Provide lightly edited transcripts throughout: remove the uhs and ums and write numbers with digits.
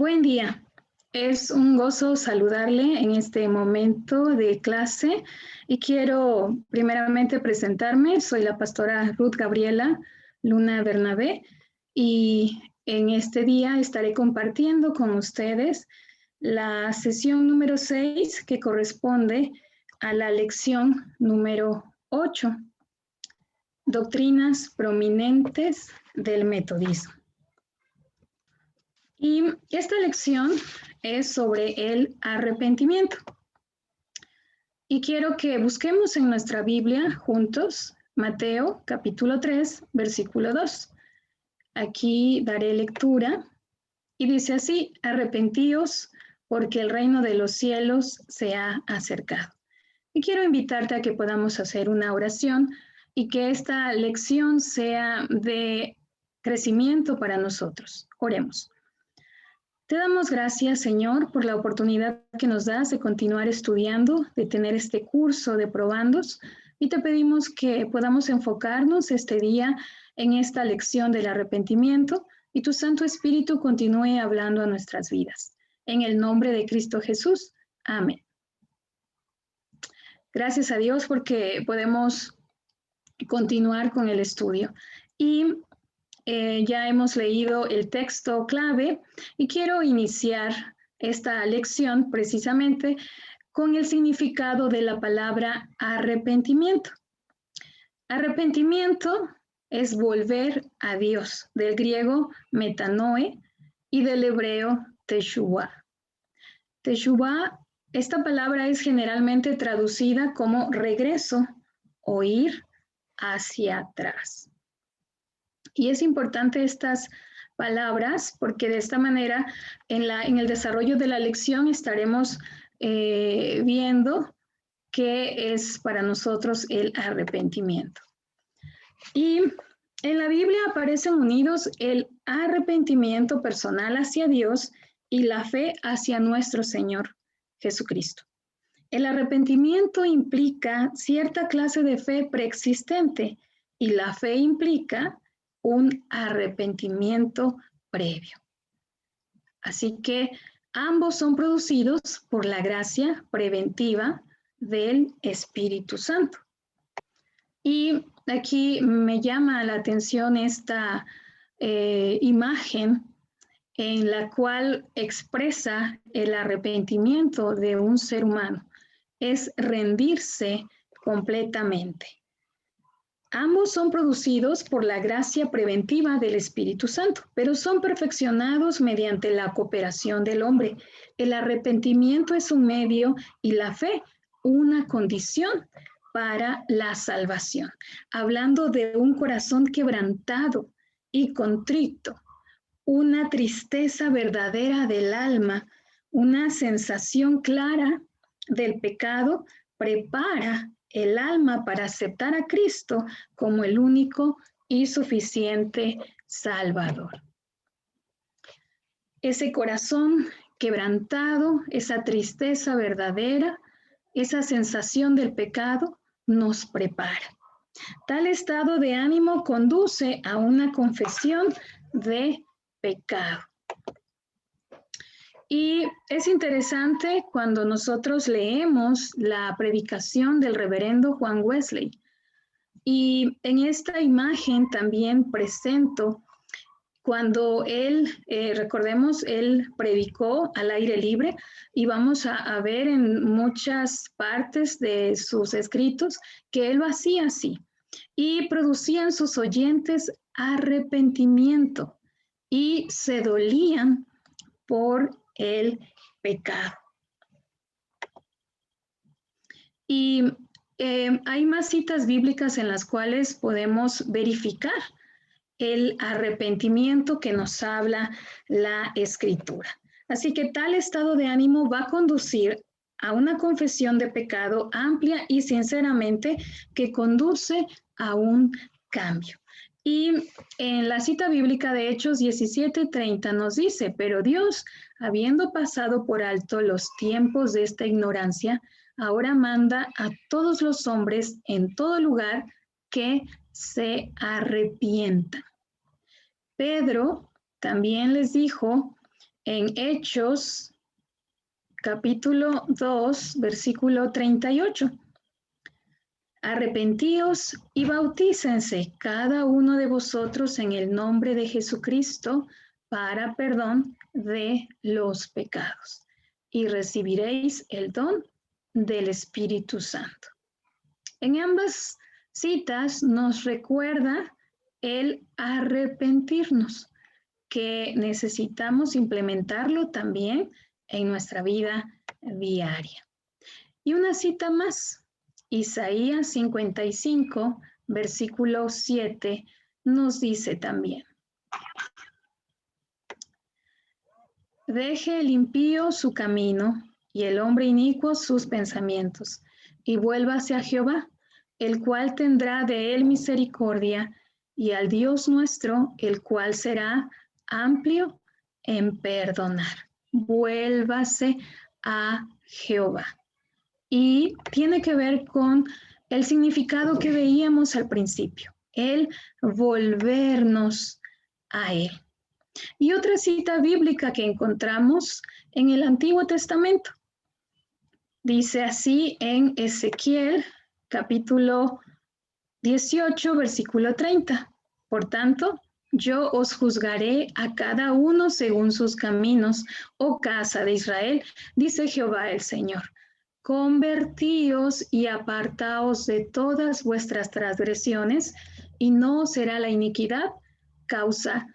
Buen día. Es un gozo saludarle en este momento de clase y quiero primeramente presentarme. Soy la pastora Ruth Gabriela Luna Bernabé y en este día estaré compartiendo con ustedes la sesión número 6 que corresponde a la lección número 8, Doctrinas prominentes del metodismo. Y esta lección es sobre el arrepentimiento. Y quiero que busquemos en nuestra Biblia juntos Mateo capítulo 3, versículo 2. Aquí daré lectura y dice así: arrepentíos porque el reino de los cielos se ha acercado. Y quiero invitarte a que podamos hacer una oración y que esta lección sea de crecimiento para nosotros. Oremos. Te damos gracias, Señor, por la oportunidad que nos das de continuar estudiando, de tener este curso de probandos, y te pedimos que podamos enfocarnos este día en esta lección del arrepentimiento y tu Santo Espíritu continúe hablando a nuestras vidas. En el nombre de Cristo Jesús. Amén. Gracias a Dios porque podemos continuar con el estudio. Y ya hemos leído el texto clave y quiero iniciar esta lección precisamente con el significado de la palabra arrepentimiento. Arrepentimiento es volver a Dios, del griego metanoe y del hebreo teshuvah. Teshuvah, esta palabra es generalmente traducida como regreso o ir hacia atrás. Y es importante estas palabras porque de esta manera en el desarrollo de la lección estaremos viendo qué es para nosotros el arrepentimiento. Y en la Biblia aparecen unidos el arrepentimiento personal hacia Dios y la fe hacia nuestro Señor Jesucristo. El arrepentimiento implica cierta clase de fe preexistente y la fe implica un arrepentimiento previo. Así que ambos son producidos por la gracia preventiva del Espíritu Santo. Y aquí me llama la atención esta imagen en la cual expresa el arrepentimiento de un ser humano. Es rendirse completamente. Ambos son producidos por la gracia preventiva del Espíritu Santo, pero son perfeccionados mediante la cooperación del hombre. El arrepentimiento es un medio y la fe una condición para la salvación. Hablando de un corazón quebrantado y contrito, una tristeza verdadera del alma, una sensación clara del pecado, prepara el alma para aceptar a Cristo como el único y suficiente Salvador. Ese corazón quebrantado, esa tristeza verdadera, esa sensación del pecado nos prepara. Tal estado de ánimo conduce a una confesión de pecado. Y es interesante cuando nosotros leemos la predicación del reverendo Juan Wesley. Y en esta imagen también presento cuando él, recordemos, él predicó al aire libre y vamos a ver en muchas partes de sus escritos que él lo hacía así. Y producían sus oyentes arrepentimiento y se dolían por el pecado. Y hay más citas bíblicas en las cuales podemos verificar el arrepentimiento que nos habla la Escritura. Así que tal estado de ánimo va a conducir a una confesión de pecado amplia y sinceramente que conduce a un cambio. Y en la cita bíblica de Hechos 17:30 nos dice: pero Dios, habiendo pasado por alto los tiempos de esta ignorancia, ahora manda a todos los hombres en todo lugar que se arrepientan. Pedro también les dijo en Hechos, capítulo 2, versículo 38. Arrepentíos y bautícense cada uno de vosotros en el nombre de Jesucristo para perdón de los pecados, y recibiréis el don del Espíritu Santo. En ambas citas nos recuerda el arrepentirnos, que necesitamos implementarlo también en nuestra vida diaria. Y una cita más, Isaías 55, versículo 7, nos dice también: deje el impío su camino y el hombre inicuo sus pensamientos, y vuélvase a Jehová, el cual tendrá de él misericordia, y al Dios nuestro, el cual será amplio en perdonar. Vuélvase a Jehová. Y tiene que ver con el significado que veíamos al principio, el volvernos a Él. Y otra cita bíblica que encontramos en el Antiguo Testamento. Dice así en Ezequiel, capítulo 18, versículo 30. Por tanto, yo os juzgaré a cada uno según sus caminos, oh casa de Israel, dice Jehová el Señor. Convertíos y apartaos de todas vuestras transgresiones, y no será la iniquidad causa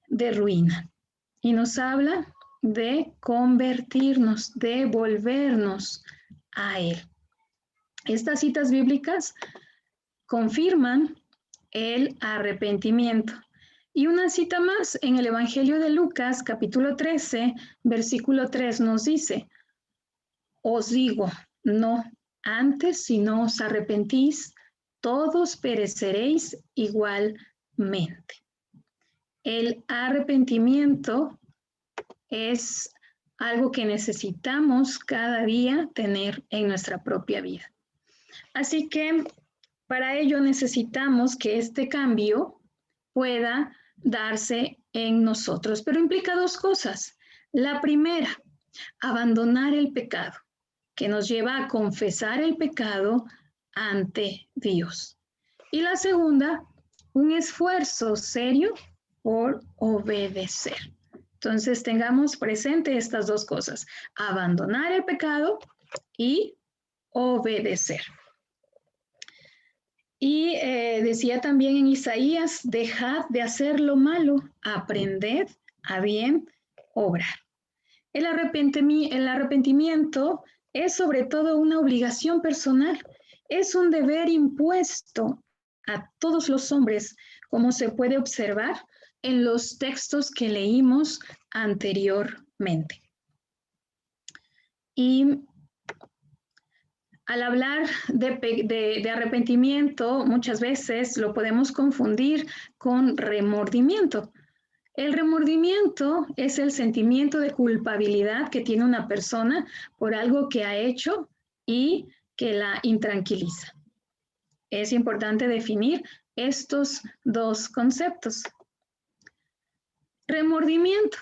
de ruina. Y nos habla de convertirnos, de volvernos a Él. Estas citas bíblicas confirman el arrepentimiento. Y una cita más en el Evangelio de Lucas, capítulo 13, versículo 3 nos dice: os digo, no, antes si no os arrepentís, todos pereceréis igualmente. El arrepentimiento es algo que necesitamos cada día tener en nuestra propia vida. Así que para ello necesitamos que este cambio pueda darse en nosotros, pero implica dos cosas. La primera, abandonar el pecado, que nos lleva a confesar el pecado ante Dios. Y la segunda, un esfuerzo serio por obedecer. Entonces tengamos presente estas dos cosas: abandonar el pecado y obedecer. Y decía también en Isaías: dejad de hacer lo malo, aprended a bien obrar. El arrepentimiento es sobre todo una obligación personal, es un deber impuesto a todos los hombres, como se puede observar en los textos que leímos anteriormente. Y al hablar de arrepentimiento, muchas veces lo podemos confundir con remordimiento. El remordimiento es el sentimiento de culpabilidad que tiene una persona por algo que ha hecho y que la intranquiliza. Es importante definir estos dos conceptos. Remordimiento.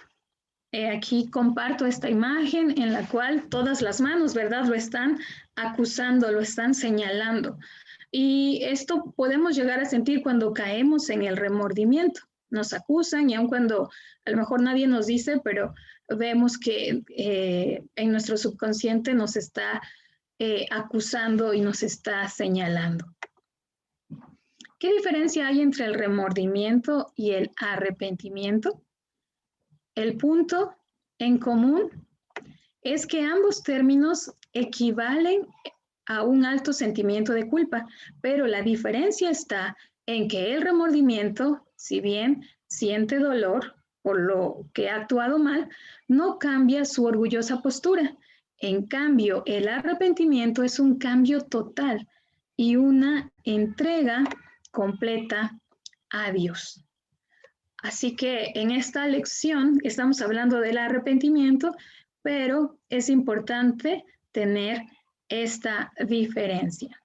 Aquí comparto esta imagen en la cual todas las manos, ¿verdad?, lo están acusando, lo están señalando. Y esto podemos llegar a sentir cuando caemos en el remordimiento. Nos acusan y aun cuando a lo mejor nadie nos dice, pero vemos que en nuestro subconsciente nos está acusando y nos está señalando. ¿Qué diferencia hay entre el remordimiento y el arrepentimiento? El punto en común es que ambos términos equivalen a un alto sentimiento de culpa, pero la diferencia está en que el remordimiento, si bien siente dolor por lo que ha actuado mal, no cambia su orgullosa postura. En cambio, el arrepentimiento es un cambio total y una entrega completa a Dios. Así que en esta lección estamos hablando del arrepentimiento, pero es importante tener esta diferencia.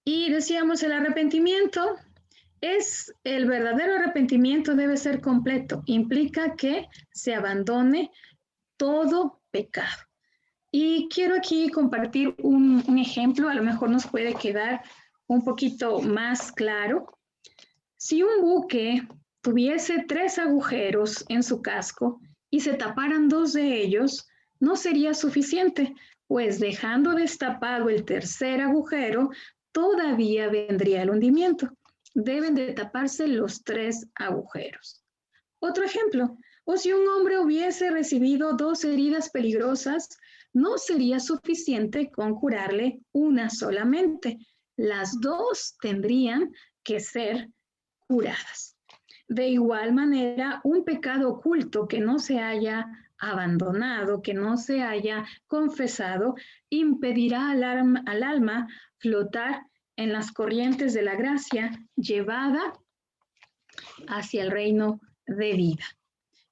Y decíamos, el arrepentimiento El verdadero arrepentimiento debe ser completo. Implica que se abandone todo pecado. Y quiero aquí compartir un ejemplo, a lo mejor nos puede quedar un poquito más claro. Si un buque tuviese 3 agujeros en su casco y se taparan 2 de ellos, no sería suficiente, pues dejando destapado el tercer agujero, todavía vendría el hundimiento. Deben de taparse los 3 agujeros. Otro ejemplo, o si un hombre hubiese recibido 2 heridas peligrosas, no sería suficiente con curarle una solamente. Las 2 tendrían que ser curadas. De igual manera, un pecado oculto que no se haya abandonado, que no se haya confesado, impedirá al alma flotar en las corrientes de la gracia llevada hacia el reino de vida.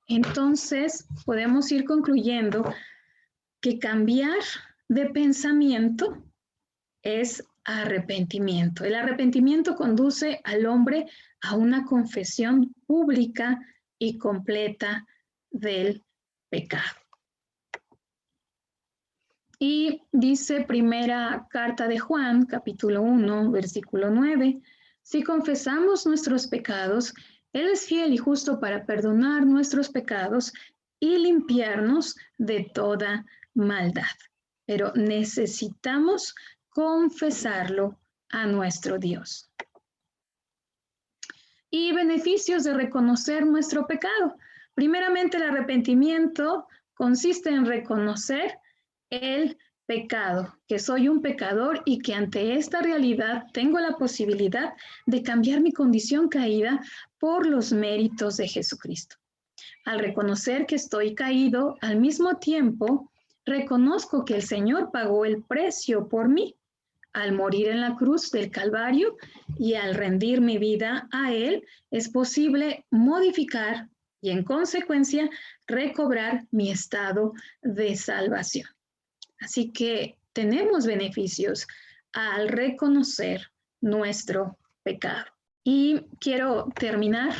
Entonces, podemos ir concluyendo que cambiar de pensamiento es arrepentimiento. El arrepentimiento conduce al hombre a una confesión pública y completa del pecado. Y dice primera carta de Juan, capítulo 1, versículo 9, si confesamos nuestros pecados, Él es fiel y justo para perdonar nuestros pecados y limpiarnos de toda maldad. Pero necesitamos confesarlo a nuestro Dios. Y beneficios de reconocer nuestro pecado. Primeramente, el arrepentimiento consiste en reconocer el pecado, que soy un pecador y que ante esta realidad tengo la posibilidad de cambiar mi condición caída por los méritos de Jesucristo. Al reconocer que estoy caído, al mismo tiempo reconozco que el Señor pagó el precio por mí al morir en la cruz del Calvario, y al rendir mi vida a Él, es posible modificar y en consecuencia recobrar mi estado de salvación. Así que tenemos beneficios al reconocer nuestro pecado. Y quiero terminar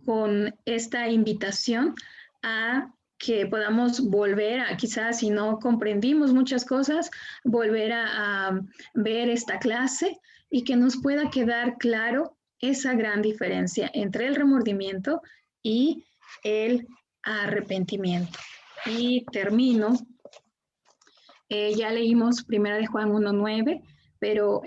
con esta invitación a que podamos volver a, quizás si no comprendimos muchas cosas, volver a ver esta clase y que nos pueda quedar claro esa gran diferencia entre el remordimiento y el arrepentimiento. Y termino, ya leímos 1 de Juan 1:9, pero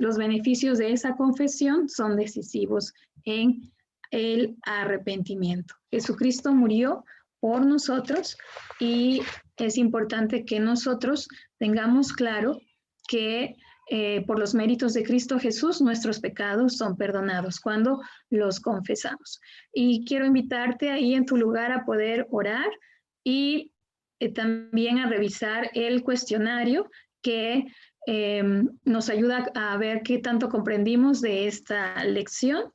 los beneficios de esa confesión son decisivos en el arrepentimiento. Jesucristo murió por nosotros y es importante que nosotros tengamos claro que por los méritos de Cristo Jesús nuestros pecados son perdonados cuando los confesamos. Y quiero invitarte ahí en tu lugar a poder orar y también a revisar el cuestionario que nos ayuda a ver qué tanto comprendimos de esta lección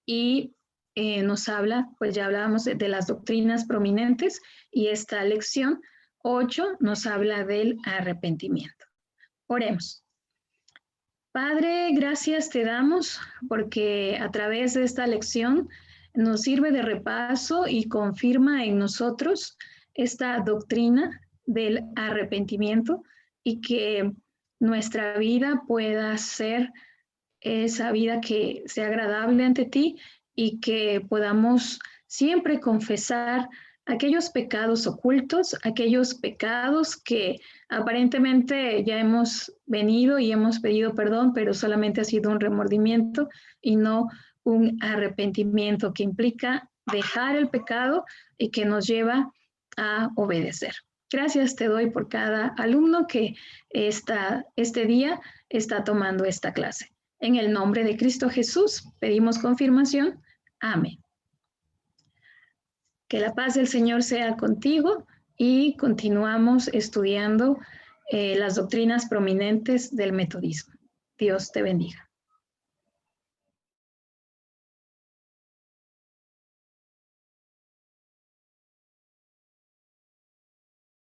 y nos habla, pues ya hablábamos de las doctrinas prominentes y esta lección 8 nos habla del arrepentimiento. Oremos. Padre, gracias te damos porque a través de esta lección nos sirve de repaso y confirma en nosotros esta doctrina del arrepentimiento y que nuestra vida pueda ser esa vida que sea agradable ante ti y que podamos siempre confesar aquellos pecados ocultos, aquellos pecados que aparentemente ya hemos venido y hemos pedido perdón, pero solamente ha sido un remordimiento y no un arrepentimiento que implica dejar el pecado y que nos lleva a obedecer. Gracias te doy por cada alumno que este día está tomando esta clase. En el nombre de Cristo Jesús pedimos confirmación. Amén. Que la paz del Señor sea contigo y continuamos estudiando las doctrinas prominentes del metodismo. Dios te bendiga.